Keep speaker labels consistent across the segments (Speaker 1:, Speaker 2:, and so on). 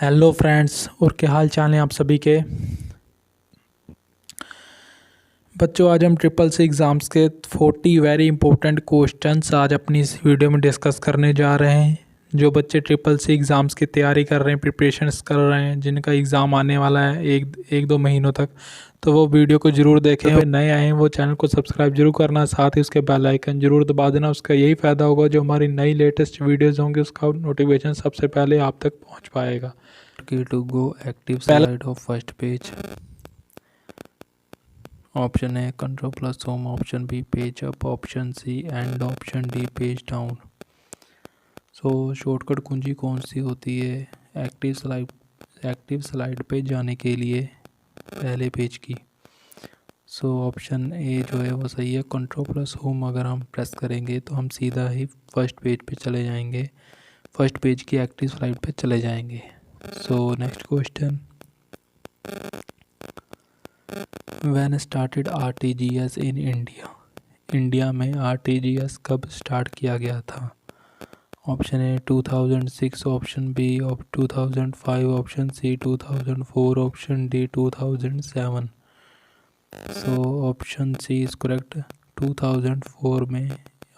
Speaker 1: Hello friends, और क्या हाल चाल हैं आप सभी के। बच्चों, आज हम ट्रिपल सी एग्ज़ाम्स के 40 वेरी इंपॉर्टेंट क्वेश्चंस आज अपनी इस वीडियो में डिस्कस करने जा रहे हैं। जो बच्चे ट्रिपल सी एग्ज़ाम्स की तैयारी कर रहे हैं, प्रिपरेशंस कर रहे हैं, जिनका एग्ज़ाम आने वाला है एक दो महीनों तक, तो वो वीडियो को ज़रूर देखें। और नए आए हैं वो चैनल को सब्सक्राइब जरूर करना, साथ ही उसके बेल आइकन जरूर दबा देना। उसका यही फ़ायदा होगा, जो हमारी नई लेटेस्ट वीडियोज़ होंगे उसका नोटिफिकेशन सबसे पहले आप तक पहुँच पाएगा।
Speaker 2: To go active slide of first page. Option A control plus home, option B page up, option C end, option D page down. So shortcut कुंजी कौन सी होती है एक्टिव स्लाइड पे जाने के लिए पहले पेज की। सो ऑप्शन ए जो है वो सही है। कंट्रोल प्लस होम अगर हम प्रेस करेंगे तो हम सीधा ही फर्स्ट पेज पे चले जाएंगे, फर्स्ट पेज की एक्टिव स्लाइड पे चले जाएंगे। So next question, when started RTGS in India. India में आरटीजीएस कब स्टार्ट किया गया था। Option A 2006, option B 2005, option C 2004, option D 2007। So option C is correct. 2004 में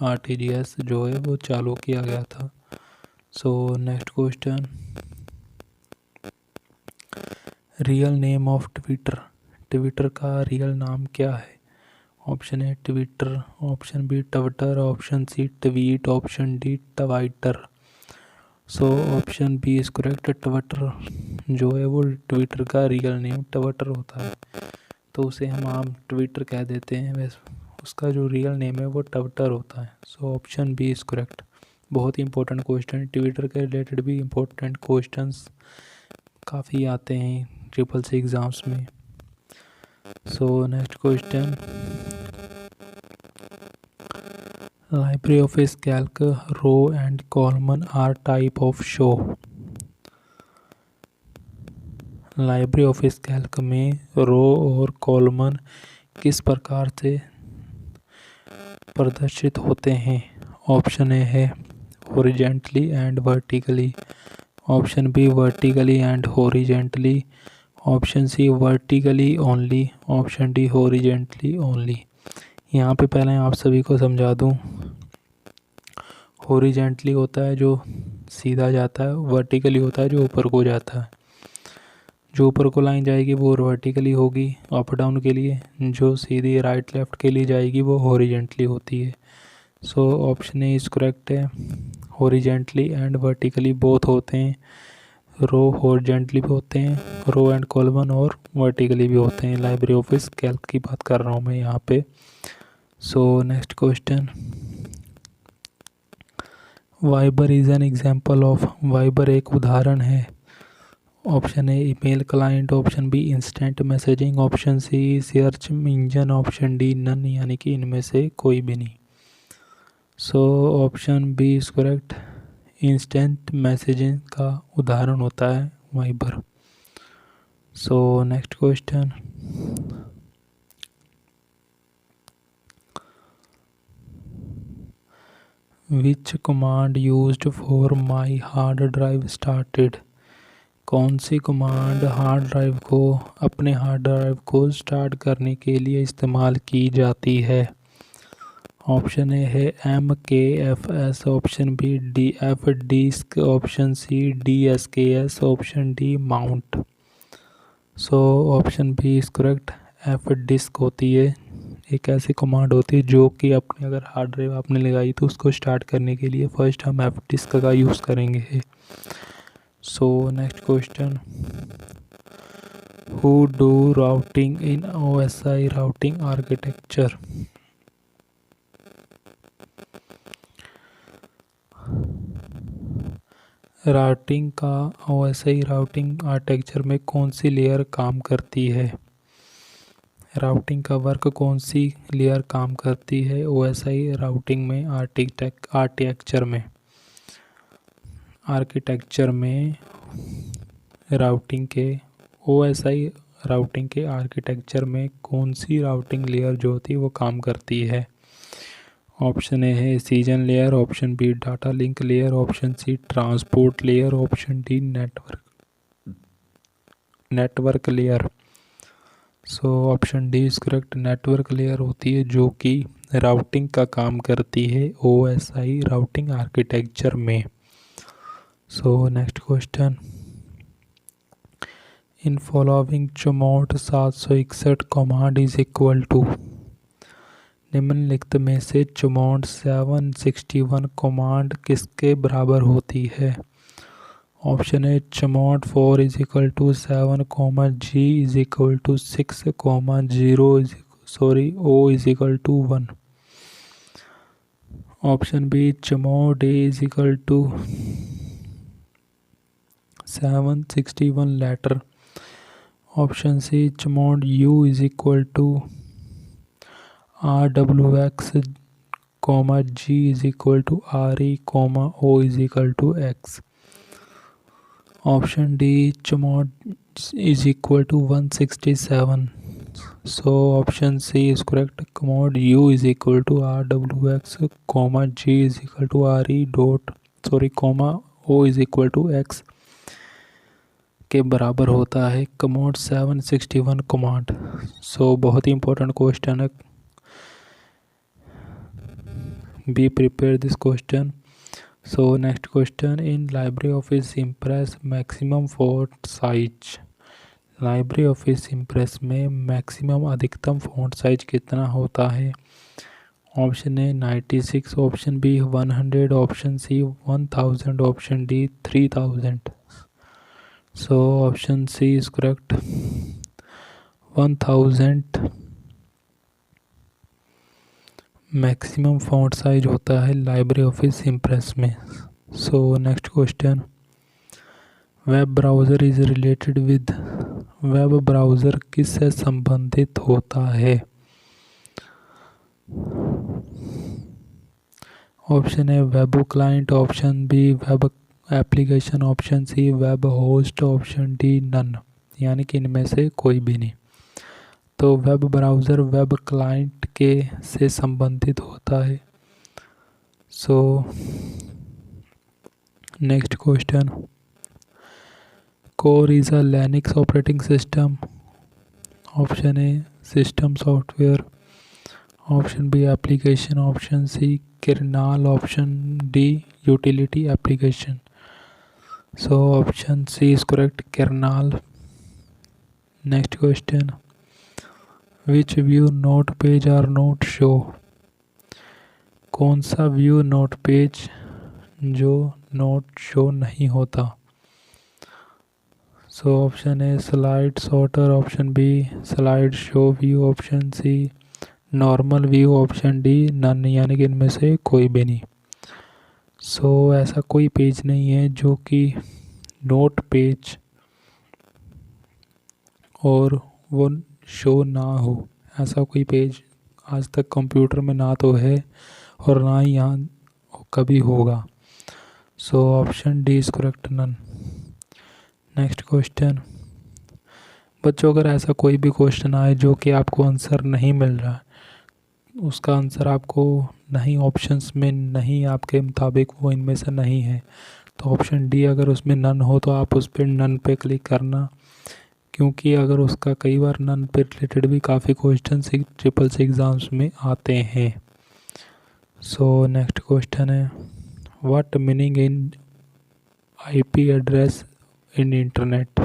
Speaker 2: आरटीजीएस जो है वो चालू किया गया था। So next question, real name of Twitter. Twitter का रियल नाम क्या है। Option A Twitter, option B Twitter, option C tweet, option D twiter. So option B is correct. Twitter जो है वो ट्विटर का रियल नेम ट्विटर होता है, तो उसे हम आम ट्विटर कह देते हैं, वैसे उसका जो रियल नेम है वो ट्विटर होता है। So option B is correct. बहुत ही इंपॉर्टेंट क्वेश्चन, ट्विटर के रिलेटेड भी इंपॉर्टेंट क्वेश्चंस काफ़ी आते हैं ट्रिपल सी एग्ज़ाम्स में। So next question, library office Calc row and column are type of show. Library office Calc में रो और कॉलमन किस प्रकार से प्रदर्शित होते हैं। ऑप्शन ए है horizontally and vertically, option B vertically and horizontally, option C vertically only, option D horizontally only. यहाँ पे पहले आप सभी को समझा दूँ, हॉरिजेंटली होता है जो सीधा जाता है, वर्टिकली होता है जो ऊपर को जाता है। जो ऊपर को लाइन जाएगी वो वर्टिकली होगी अप डाउन के लिए, जो सीधी राइट लेफ्ट के लिए जाएगी वो हॉरिजेंटली होती है। So option A is correct है। हॉरिजेंटली एंड वर्टिकली बोथ होते हैं, रो हॉरिजेंटली भी होते हैं, रो एंड कॉलमन और वर्टिकली भी होते हैं। लाइब्रेरी ऑफिस कैल्क की बात कर रहा हूँ मैं यहाँ पे। So next question, Viber is an example of. Viber एक उदाहरण है। Option A email client, option B instant messaging, option C search engine, option D none, यानी कि इनमें से कोई भी नहीं। So option B is correct. Instant messaging का उदाहरण होता है Viber. So next question, which command used for my hard drive started. कौन सी कमांड हार्ड ड्राइव को, अपने हार्ड ड्राइव को स्टार्ट करने के लिए इस्तेमाल की जाती है। ऑप्शन ए है MKFS, option B DF disk, option C DSKS, option D mount. So option B is correct. F disk होती है, एक ऐसी कमांड होती है जो कि अपने अगर हार्ड ड्राइव आपने लगाई तो उसको स्टार्ट करने के लिए फर्स्ट हम F डिस्क का यूज़ करेंगे। सो next question, who do routing in OSI routing architecture. Routing का OSI राउटिंग आर्किटेक्चर में कौन सी लेयर काम करती है। राउटिंग का वर्क कौन सी लेयर काम करती है OSI राउटिंग में आर्किटेक्चर में राउटिंग के OSI राउटिंग के आर्किटेक्चर में कौन सी राउटिंग लेयर जो होती है वो काम करती है। ऑप्शन ए है session layer, option B data link layer, option C transport layer, option D network network layer. So option D is correct. Network layer होती है जो कि राउटिंग का काम करती है OSI राउटिंग आर्किटेक्चर में। So next question, in following chmod 761 command is equal to, निम्नलिखित में से चमोड 761 कमांड किसके बराबर होती है? Option A chmod 4 is equal to 7 G is equal to 6 O is equal to 1। Option B chmod a is equal to 761 letter. Option C chmod U is equal to RWX, G is equal to RE, O is equal to X। Option D chmod is equal to 167। So option C is correct. Chmod U is equal to RWX, G is equal to RE O is equal to X के बराबर होता है commode 761 command. So बहुत ही important question है, be prepare this question. So next question, in library office Impress maximum font size, library office Impress में maximum अधिकतम font size कितना होता है? Option A 96, option B 100, option C 1000, option D 3000। So option C is correct, 1000 maximum font size होता है library office Impress में। So next question, web browser is related with, web browser किससे संबंधित होता है? Option A web client, option B web application, option C web host, option D none, यानी कि इनमें से कोई भी नहीं। तो वेब ब्राउज़र वेब क्लाइंट के से संबंधित होता है। So next question, core is a Linux operating system. Option A system software, option B application, option C kernel, option D utility application. So option C is correct, kernel. Next question, which view note page are note show, कौन सा view note page जो note show नहीं होता? So option A slide sorter, option B slide show view, option C normal view, option D none, यानी कि इनमें से कोई भी नहीं। सो ऐसा कोई पेज नहीं है जो कि नोट पेज और वो शो ना हो, ऐसा कोई पेज आज तक कंप्यूटर में ना तो है और ना ही यहाँ कभी होगा। So option D is correct, none. Next question, बच्चों अगर ऐसा कोई भी क्वेश्चन आए जो कि आपको आंसर नहीं मिल रहा है, उसका आंसर आपको नहीं ऑप्शंस में नहीं आपके मुताबिक वो इनमें से नहीं है, तो ऑप्शन डी अगर उसमें नन हो तो आप उस पर नन पे क्लिक करना, क्योंकि अगर उसका कई बार नन पे रिलेटेड भी काफ़ी क्वेश्चन ट्रिपल सी एग्ज़ाम्स में आते हैं। सो नेक्स्ट क्वेश्चन है, what meaning in IP address in internet,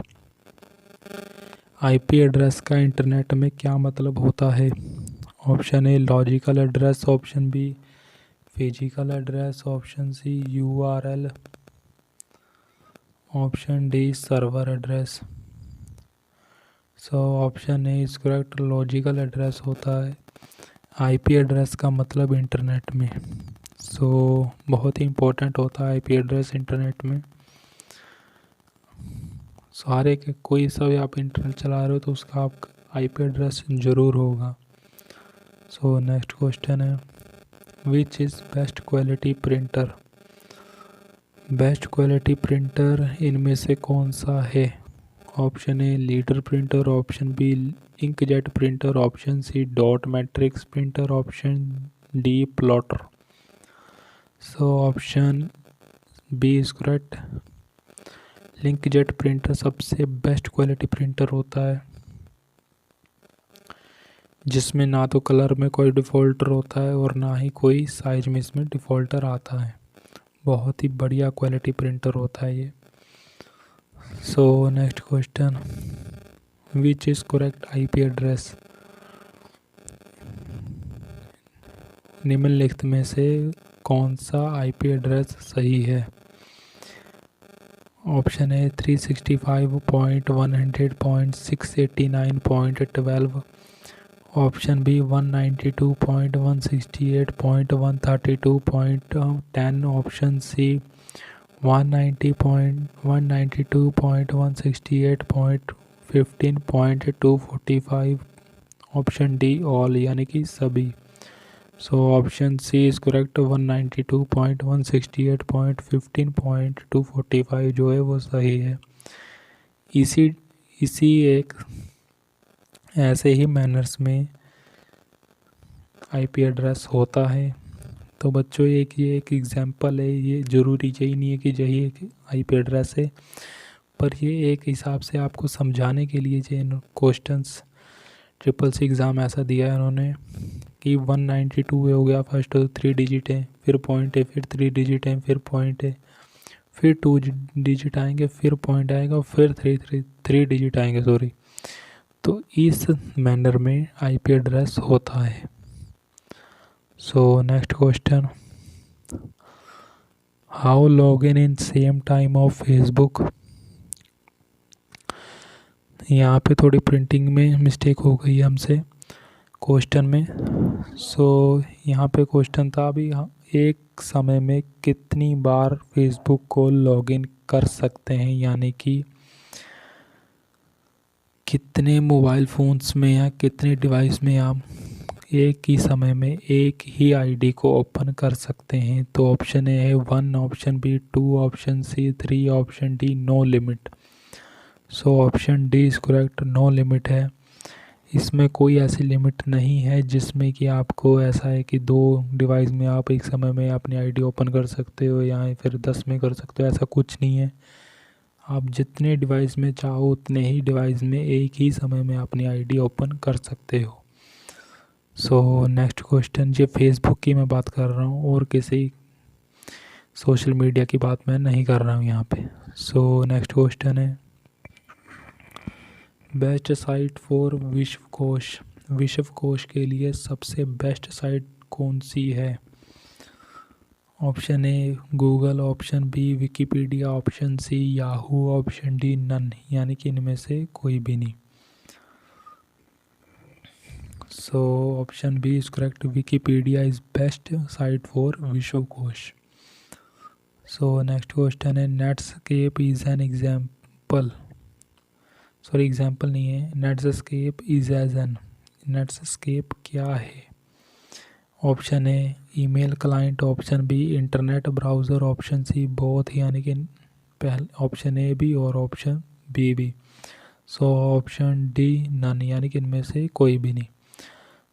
Speaker 2: IP address का इंटरनेट में क्या मतलब होता है? Option A logical address, option B physical address, option C URL, option D server address. So option A is correct, logical address होता है IP address का मतलब इंटरनेट में। सो बहुत ही इम्पोर्टेंट होता है IP एड्रेस इंटरनेट में। सारे के कोई सा भी आप इंटरनेट चला रहे हो तो उसका आपका IP एड्रेस ज़रूर होगा। सो नेक्स्ट क्वेश्चन है, which is best quality printer, best quality printer इनमें से कौन सा है? Option A leader printer, option B inkjet printer, option C dot matrix printer, option D plotter. So option B is correct, inkjet printer सबसे best quality printer होता है, जिसमें ना तो कलर में कोई डिफ़ॉल्टर होता है और ना ही कोई साइज में इसमें डिफ़ॉल्टर आता है। बहुत ही बढ़िया क्वालिटी प्रिंटर होता है ये। So next question, which is correct IP address? निम्नलिखित में से कौन सा IP एड्रेस सही है? Option A 365.100.689.12, option B 192.168.132.10, option C 190.192.168.15.245, option D all यानी कि सभी। So option C is correct, 192.168.15.245 जो है वो सही है। इसी एक ऐसे ही मैनर्स में IP एड्रेस होता है। तो बच्चों ये एक एग्जांपल है, ये ज़रूरी यही नहीं है कि यही एक IP एड्रेस है, पर ये एक हिसाब से आपको समझाने के लिए जो क्वेश्चंस CCC एग्ज़ाम ऐसा दिया है उन्होंने कि 192 हो गया, फर्स्ट 3 डिजिट है, फिर पॉइंट है, फिर 3 डिजिट है, फिर पॉइंट है, फिर 2 डिजिट आएंगे, फिर पॉइंट आएगा, फिर 3 डिजिट आएंगे सॉरी। तो इस मैनर में IP एड्रेस होता है। So next question, how login in same time of Facebook? यहाँ पे थोड़ी प्रिंटिंग में मिस्टेक हो गई हमसे क्वेश्चन में। सो यहाँ पे क्वेश्चन था अभी एक समय में कितनी बार फेसबुक को लॉगिन कर सकते हैं, यानी कि कितने मोबाइल फ़ोन्स में या कितने डिवाइस में आप एक ही समय में एक ही ID को ओपन कर सकते हैं। तो ऑप्शन ए है 1, option B 2, option C 3, option D no limit. So option D is correct, no limit है। इसमें कोई ऐसी लिमिट नहीं है जिसमें कि आपको ऐसा है कि 2 डिवाइस में आप एक समय में अपनी ID ओपन कर सकते हो या फिर 10 में कर सकते हो, ऐसा कुछ नहीं है। आप जितने डिवाइस में चाहो उतने ही डिवाइस में एक ही समय में अपनी ID ओपन कर सकते हो। सो नेक्स्ट क्वेश्चन, ये फेसबुक की मैं बात कर रहा हूँ और किसी सोशल मीडिया की बात मैं नहीं कर रहा हूँ यहाँ पे। सो नेक्स्ट क्वेश्चन है, बेस्ट साइट फॉर विश्वकोश? विश्वकोश के लिए सबसे बेस्ट साइट कौन सी है? Option A Google, option B Wikipedia, option C Yahoo, option D none, यानी कि इनमें से कोई भी नहीं। So option B is correct, Wikipedia is best site for विश्वकोश। सो नेक्स्ट क्वेश्चन है, Netscape is an example, sorry example नहीं है, Netscape is as an, Netscape क्या है? Option A email client, option B internet browser, option C both यानी कि पहले option A भी और ऑप्शन बी भी। सो ऑप्शन डी नन, यानी कि इनमें से कोई भी नहीं।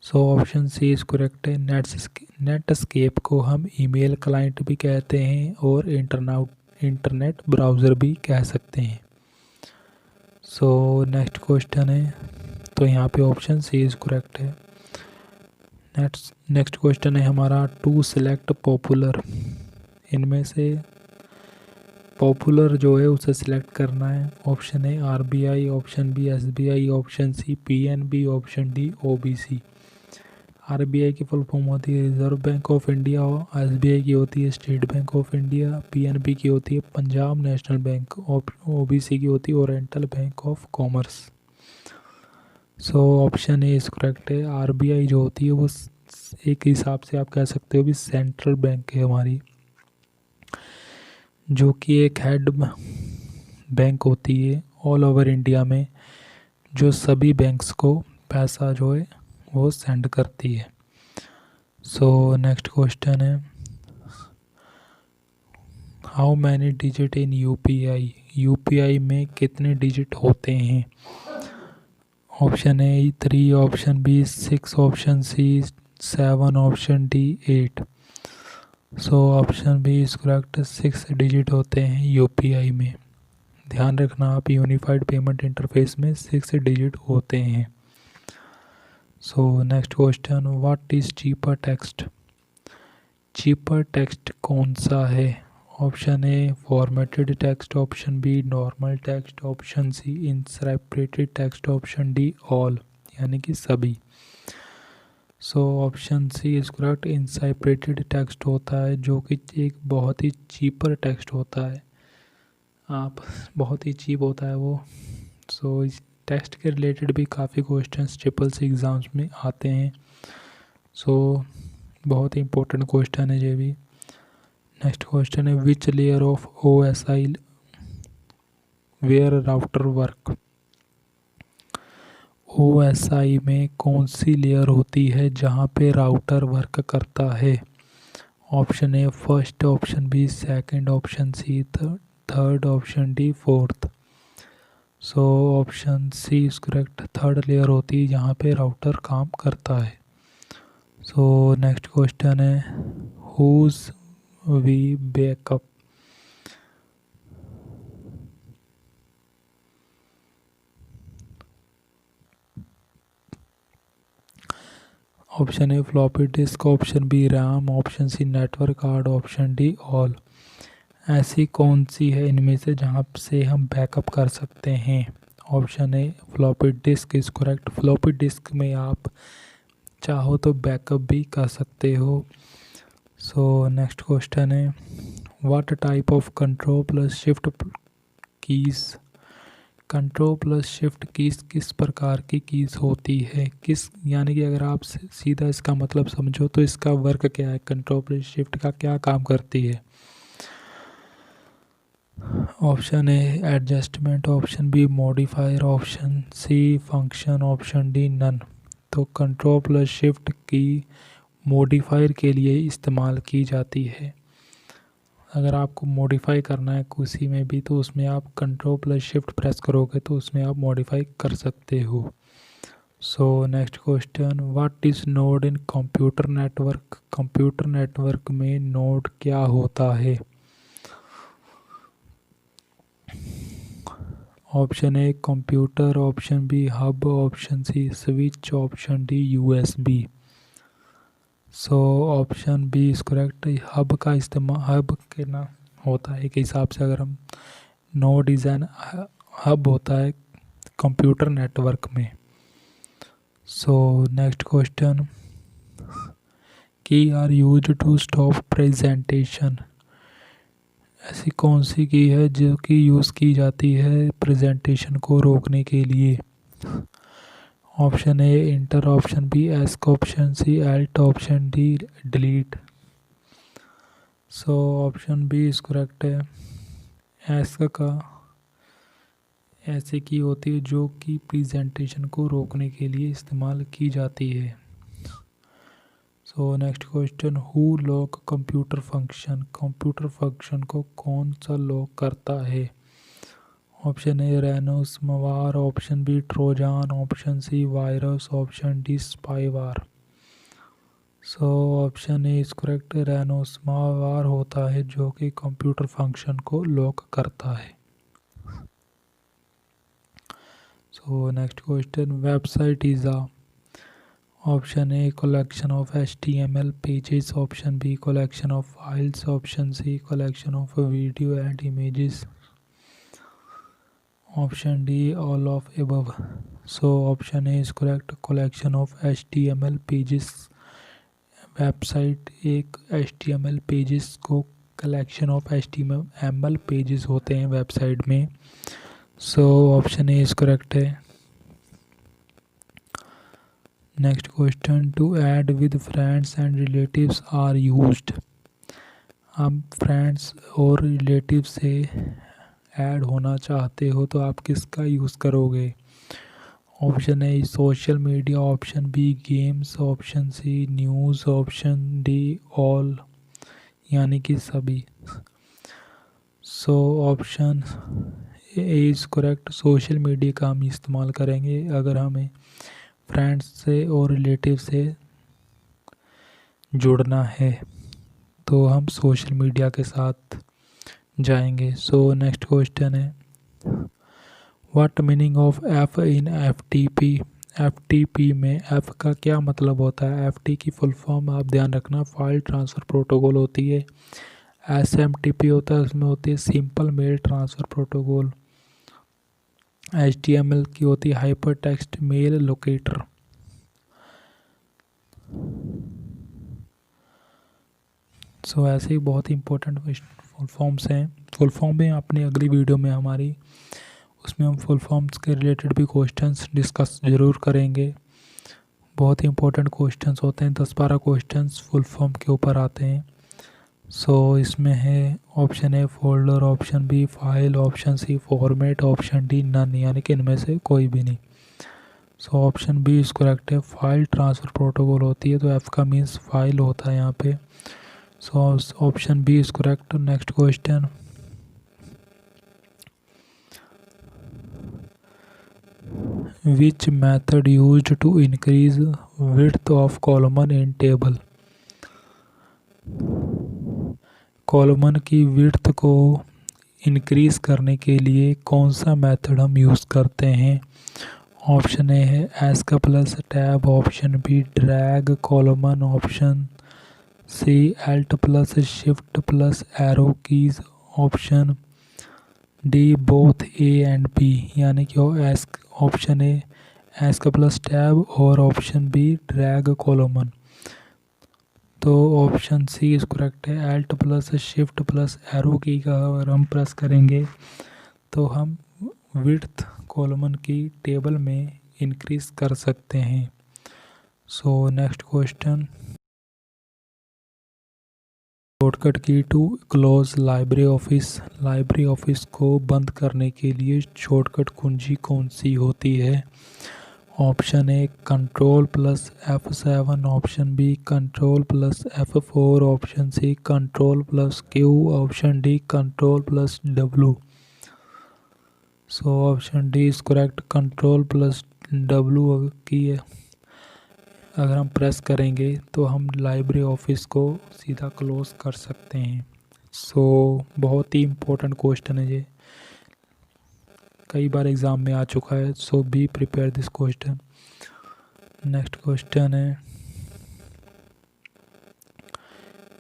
Speaker 2: So option C is correct है, नेटस्केप को हम ईमेल क्लाइंट भी कहते हैं और इंटरनेट ब्राउज़र भी कह सकते हैं। सो नेक्स्ट क्वेश्चन है, तो यहाँ पे ऑप्शन सी इज करेक्ट है। नेक्स्ट क्वेश्चन है हमारा, टू सिलेक्ट पॉपुलर, इनमें से पॉपुलर जो है उसे सिलेक्ट करना है। Option A RBI, option B SBI, option C PNB, option D OBC। RBI की फुल फॉर्म होती है Reserve Bank of India, SBI की होती है State Bank of India, PNB की होती है पंजाब नेशनल बैंक, OBC की होती है oriental bank of commerce. So option A is correct है। RBI जो होती है वो एक हिसाब से आप कह सकते हो भी सेंट्रल बैंक है हमारी, जो कि एक हेड बैंक होती है ऑल ओवर इंडिया में, जो सभी बैंक्स को पैसा जो है वो सेंड करती है। सो नेक्स्ट क्वेश्चन है, how many digit in UPI? UPI में कितने डिजिट होते हैं? Option A 3, option B 6, option C 7, option D 8। So option B is correct, 6 digit होते हैं UPI में। ध्यान रखना आप यूनिफाइड पेमेंट इंटरफेस में 6 डिजिट होते हैं। So next question, what is cipher text? Cipher text कौन सा है? Option A formatted text, option B normal text, option C encrypted text, option D all यानी कि सभी। So option C is correct. Encrypted text होता है जो कि एक बहुत ही चीपर टेक्स्ट होता है, आप बहुत ही चीप होता है वो। सो इस टेक्स्ट के रिलेटेड भी काफ़ी क्वेश्चंस ट्रिपल सी एग्ज़ाम्स में आते हैं। सो बहुत ही इंपॉर्टेंट क्वेश्चन है ये भी। नेक्स्ट क्वेश्चन है, which layer of OSI where router work? OSI में कौन सी लेयर होती है जहाँ पे राउटर वर्क करता है? Option A first, option B second, option C third, option D fourth. So option C is correct. Third layer होती है जहाँ पे राउटर काम करता है। सो नेक्स्ट क्वेश्चन है, whose we backup? Option A floppy disk, option B RAM, option C network card, option D all. ऐसी कौन सी है इनमें से जहाँ से हम बैकअप कर सकते हैं? Option A floppy disc is correct. Floppy disk में आप चाहो तो बैकअप भी कर सकते हो। सो नेक्स्ट क्वेश्चन है, what type of control plus shift keys? Control plus shift keys किस प्रकार की कीज होती है? किस यानी कि अगर आप सीधा इसका मतलब समझो तो इसका वर्क क्या है, कंट्रोल प्लस शिफ्ट का क्या काम करती है? Option A adjustment, option B modifier, option C function, option D none. तो control plus shift key modifier के लिए इस्तेमाल की जाती है। अगर आपको मॉडिफाई करना है किसी में भी तो उसमें आप कंट्रोल प्लस शिफ्ट प्रेस करोगे तो उसमें आप मॉडिफाई कर सकते हो। So next question, what is node in computer network? Computer network में नोड क्या होता है? Option A computer, option B hub, option C switch, option D USB। So option B is correct. Hub का इस्तेमाल hub के ना होता है के हिसाब से, अगर हम नोड इज एन हब होता है कंप्यूटर नेटवर्क में। So next question, key are used to stop presentation? ऐसी कौन सी की है जो कि यूज़ की जाती है प्रेजेंटेशन को रोकने के लिए? Option A enter, option B Esc, option C alt, option D delete. So option B is correct है। एस्क का ऐसे की होती है जो कि प्रेजेंटेशन को रोकने के लिए इस्तेमाल की जाती है। So next question, who lock computer function? Computer function को कौन सा लॉक करता है? Option A ransomware, option B Trojan, option C virus, option D spyware. So option A is correct. Ransomware होता है जो कि कंप्यूटर फंक्शन को लॉक करता है। So next question, website is a? Option A collection of HTML pages, option B collection of files, option C collection of video and images, option D all of above। So option A is correct, collection of HTML pages। Website एक HTML pages को collection of HTML pages होते हैं website में। So option A is correct है। Next question, to add with friends and relatives are used? आप friends और relative से add होना चाहते हो तो आप किसका यूज़ करोगे? Option A social media, option B games, option C news, option D all यानी कि सभी। So option A is correct. Social media का हम इस्तेमाल करेंगे अगर हमें फ्रेंड्स से और रिलेटिव से जुड़ना है तो हम सोशल मीडिया के साथ जाएंगे। सो नेक्स्ट क्वेश्चन है, what meaning of F in FTP. FTP में एफ का क्या मतलब होता है। एफटी की फुल फॉर्म आप ध्यान रखना, फाइल ट्रांसफ़र प्रोटोकॉल होती है। एसएमटीपी होता है, उसमें होती है simple mail transfer protocol. HTML की होती है hyper text mail locator. So ऐसे ही बहुत ही इंपॉर्टेंट फुल फॉर्म्स हैं। फुल फॉर्म में अपनी अगली वीडियो में हमारी, उसमें हम फुल फॉर्म्स के रिलेटेड भी क्वेश्चंस डिस्कस ज़रूर करेंगे। बहुत ही इंपॉर्टेंट क्वेश्चंस होते हैं, 10-12 क्वेश्चंस फुल फॉर्म के ऊपर आते हैं। सो इसमें है option A folder, option B file, option C format, option D none, यानी कि इनमें से कोई भी नहीं। So option B is correct है। फाइल ट्रांसफ़र प्रोटोकॉल होती है, तो एफ का मीन्स फाइल होता है यहाँ पे। So option B is correct. Next question, which method used to increase width of column in table. Column की विड्थ को इंक्रीज करने के लिए कौन सा मेथड हम यूज़ करते हैं। ऑप्शन ए है esc plus tab, option B drag column, option C alt plus shift plus arrow keys, option D both A and B, यानी कि esc option A esc plus tab और option B drag column. तो option C is correct है। Alt plus shift plus arrow key का अगर हम press करेंगे तो हम विड्थ कॉलमन की टेबल में इंक्रीज कर सकते हैं। So next question, shortcut key to close library office. Library office को बंद करने के लिए शॉर्टकट कुंजी कौन सी होती है। Option A control plus F7, option B control plus F4, option C control plus Q, option D control plus W। So option D is correct. Control plus W की अगर हम प्रेस करेंगे तो हम लाइब्रेरी ऑफिस को सीधा close कर सकते हैं। सो बहुत ही इम्पोर्टेंट क्वेश्चन है ये, कई बार एग्ज़ाम में आ चुका है। So be prepare this question. Next question है,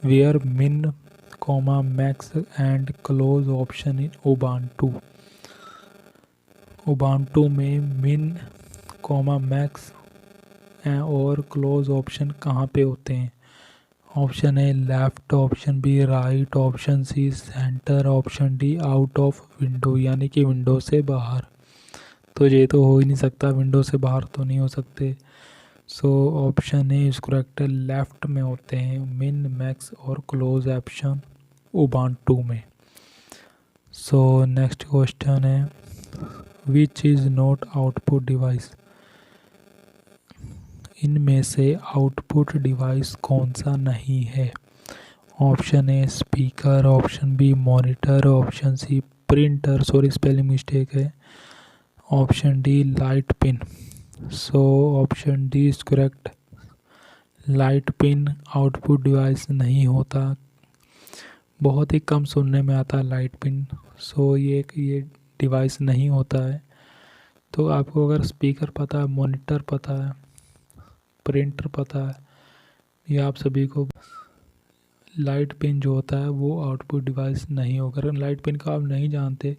Speaker 2: where min comma max and close option in Ubuntu. Ubuntu में मिन कॉमा मैक्स और क्लोज ऑप्शन कहाँ पे होते हैं। Option A left, option B right, option C centre, option D out of window, यानी कि window से बाहर। तो ये तो हो ही नहीं सकता, विंडो से बाहर तो नहीं हो सकते। सो option A is correct, left में होते हैं मिन मैक्स और क्लोज ऑप्शन उबंटू में। सो नेक्स्ट क्वेश्चन है, which is not output device. इनमें से आउटपुट डिवाइस कौन सा नहीं है। Option A speaker, option B monitor, option C printer, sorry spelling mistake है, option D light pin. So option D is correct. Light pin output device नहीं होता, बहुत ही कम सुनने में आता है लाइट पिन। सो ये डिवाइस नहीं होता है। तो आपको अगर स्पीकर पता है, मॉनिटर पता है, प्रिंटर पता है, या आप सभी को लाइट पिन जो होता है वो आउटपुट डिवाइस नहीं होगा। अगर लाइट पिन का आप नहीं जानते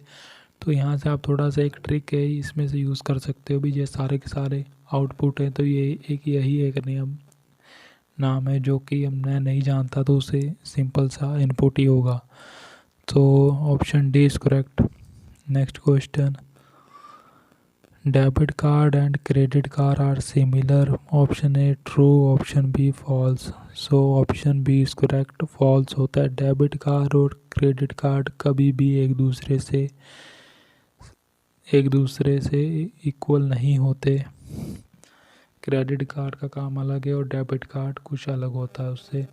Speaker 2: तो यहाँ से आप थोड़ा सा एक ट्रिक है इसमें से यूज़ कर सकते हो भी। ये सारे के सारे आउटपुट हैं, तो ये यही एक नियम नाम है जो कि मैं नहीं जानता, तो उसे सिंपल सा इनपुट ही होगा। तो option D is correct. Next question, debit card and credit card are similar. Option A true, option B false. So option B is correct, false होता है। डेबिट कार्ड और क्रेडिट कार्ड कभी भी एक दूसरे से इक्वल नहीं होते। क्रेडिट कार्ड का काम अलग है और डेबिट कार्ड कुछ अलग होता है उससे।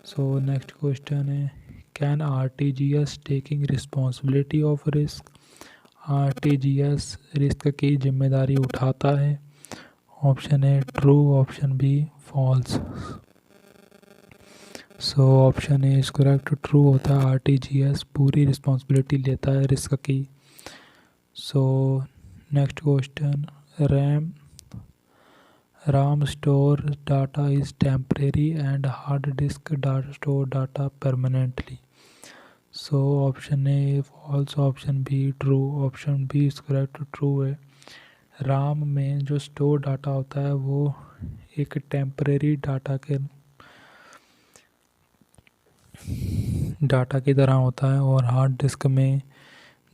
Speaker 2: सो नेक्स्ट क्वेश्चन है, can RTGS taking responsibility of risk. RTGS risk की जिम्मेदारी उठाता है। Option A true, option B false. So option A is correct, true होता है। आरटीजीएस पूरी रिस्पॉन्सिबिलिटी लेता है रिस्क की। So next question, RAM store data is temporary and hard disk data store data permanently. So option A false, option B true, opशन B is correct, true है। RAM में जो store data होता है वो एक टेम्परेरी डाटा की तरह होता है, और हार्ड डिस्क में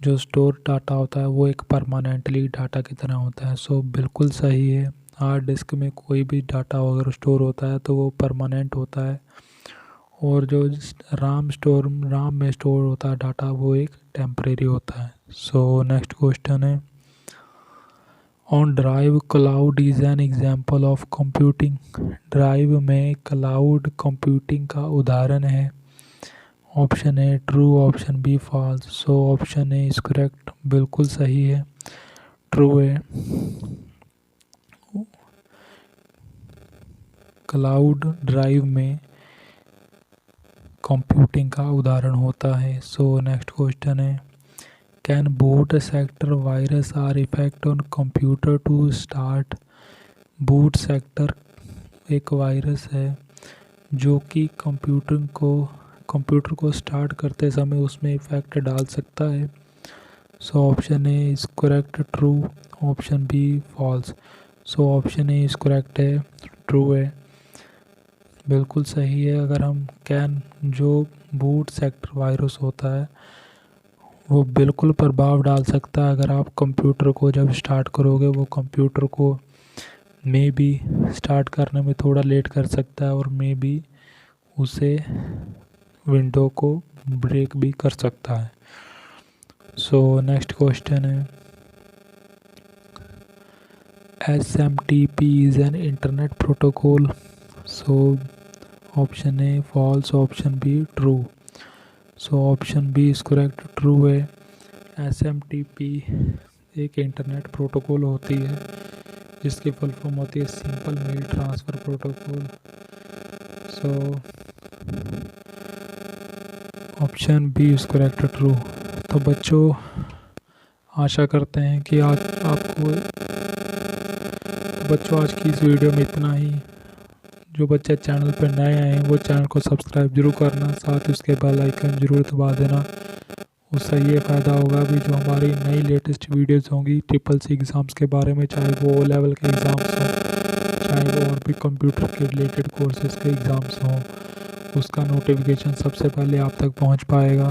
Speaker 2: जो स्टोर डाटा होता है वो एक परमानेंटली डाटा की तरह होता है। सो बिल्कुल सही है। हार्ड डिस्क में कोई भी डाटा अगर स्टोर होता है तो वो परमानेंट होता है, और जो राम में स्टोर होता है डाटा वो एक टेम्परेरी होता है। सो नेक्स्ट क्वेश्चन है, on drive cloud is an example of computing. Drive में क्लाउड कंप्यूटिंग का उदाहरण है। Option A true, option B false. So option A is correct, बिल्कुल सही है, ट्रू है। क्लाउड ड्राइव में कंप्यूटिंग का उदाहरण होता है। सो नेक्स्ट क्वेश्चन है, can boot sector virus are effect on computer to start. Boot sector एक वायरस है जो कि कंप्यूटर को स्टार्ट करते समय उसमें इफेक्ट डाल सकता है। So option A is correct, true, option B false. So option A is correct है, ट्रू है, बिल्कुल सही है। अगर हम जो बूट सेक्टर वायरस होता है वो बिल्कुल प्रभाव डाल सकता है। अगर आप कंप्यूटर को जब स्टार्ट करोगे वो कंप्यूटर को मे बी स्टार्ट करने में थोड़ा लेट कर सकता है, और मे बी उसे विंडो को ब्रेक भी कर सकता है। सो नेक्स्ट क्वेश्चन है, SMTP is an internet protocol. So option A false, option B true. So option B is correct, true है। SMTP एक इंटरनेट प्रोटोकॉल होती है जिसकी फुल फॉर्म होती है simple mail transfer protocol. So option B is correct, true. तो बच्चों, आशा करते हैं कि आज की इस वीडियो में इतना ही। जो बच्चे चैनल पर नए आए हैं वो चैनल को सब्सक्राइब जरूर करना, साथ ही उसके बेल आइकन जरूर दबा देना। उससे ये फ़ायदा होगा भी जो हमारी नई लेटेस्ट वीडियोस होंगी SSC एग्ज़ाम्स के बारे में, चाहे वो O लेवल के एग्ज़ाम्स हों, चाहे वो और भी कंप्यूटर के रिलेटेड कोर्सेज़ के एग्ज़ाम्स हों, उसका नोटिफिकेशन सबसे पहले आप तक पहुंच पाएगा।